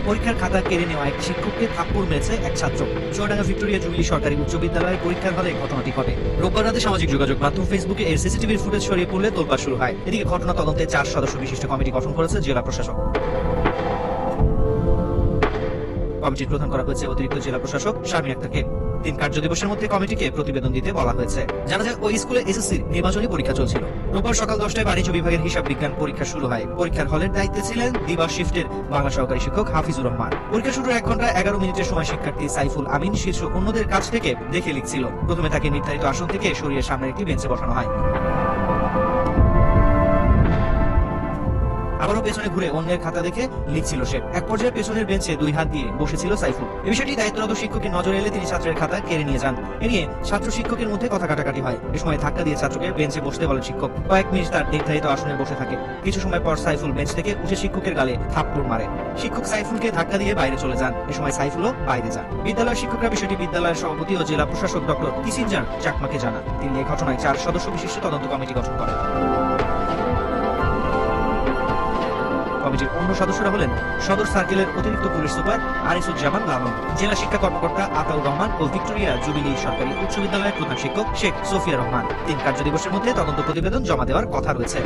পরীক্ষার খাতা কেড়ে নেওয়া এক শিক্ষককে থাপ্পড় মেরেছে এক ছাত্র। চুয়াডাঙ্গা ভিক্টোরিয়া জুবিলি সরকারি উচ্চ বিদ্যালয়ের পরীক্ষার হলে ঘটনাটি ঘটে। রোববার রাতে সামাজিক যোগাযোগ মাধ্যম ফেসবুকে এর সিসিটিভির ফুটেজ ছড়িয়ে পড়লে তোলপাড় শুরু হয়। এদিকে ঘটনা তদন্তে 4 সদস্য বিশিষ্ট কমিটি গঠন করেছে জেলা প্রশাসক। কমিটির প্রধান করা হয়েছে অতিরিক্ত জেলা প্রশাসক শারমিন আক্তারকে। 3 কার্যদিবসের মধ্যে কমিটিকে প্রতিবেদন দিতে বলা হয়েছে। জানা যায়, ওই স্কুলে এসএসসির নির্বাচনী পরীক্ষা চলছিল। রোববার সকাল 10টায় বাণিজ্য বিভাগের হিসাব বিজ্ঞান পরীক্ষা শুরু হয়। পরীক্ষার হলের দায়িত্বে ছিলেন দিবা শিফটের বাংলা সহকারী শিক্ষক হাফিজুর রহমান। পরীক্ষা শুরুর 1 ঘন্টা 11 মিনিটের সময় শিক্ষার্থী সাইফুল আমিন শীর্ষ অন্যদের কাছ থেকে দেখে লিখছিল। প্রথমে তাকে নির্ধারিত আসন থেকে সরিয়ে সামনের একটি বেঞ্চে বসানো হয়। আবারও পেছনে ঘুরে অন্যের খাতা দেখে লিখছিল সে। এক পর্যায়ে পেছনের বেঞ্চে 2 হাত দিয়ে বসেছিল সাইফুল। এই বিষয়টি দায়িত্বরত শিক্ষকের নজরে এলে তিনি ছাত্রের খাতা কেড়ে নিয়ে যান। এ নিয়ে ছাত্র শিক্ষকের মধ্যে কথা কাটাকাটি হয়। এ সময় ধাক্কা দিয়ে ছাত্রকে বেঞ্চে বসতে বলেন শিক্ষক। কয়েক মিনিট তার নির্ধারিত আসনে বসে থাকে। কিছু সময় পর সাইফুল বেঞ্চ থেকে উঠে শিক্ষকের গালে থাপ্পড় মারে। শিক্ষক সাইফুলকে ধাক্কা দিয়ে বাইরে চলে যান। এ সময় সাইফুলও বাইরে যান। বিদ্যালয়ের শিক্ষকরা বিষয়টি বিদ্যালয়ের সভাপতি ও জেলা প্রশাসক ডক্টর কিসিনজার চাকমাকে জানান। তিনি এই ঘটনায় 4 সদস্য বিশিষ্ট তদন্ত কমিটি গঠন করেন। কমিটির অন্য সদস্যরা হলেন সদর সার্কেলের অতিরিক্ত পুলিশ সুপার আনিসুজ্জামান লালন, জেলা শিক্ষা কর্মকর্তা আতাউর রহমান ও ভিক্টোরিয়া জুবিলি সরকারি উচ্চ বিদ্যালয়ের প্রধান শিক্ষক শেখ সোফিয়া রহমান। 3 কার্যদিবসের মধ্যে তদন্ত প্রতিবেদন জমা দেওয়ার কথা রয়েছে।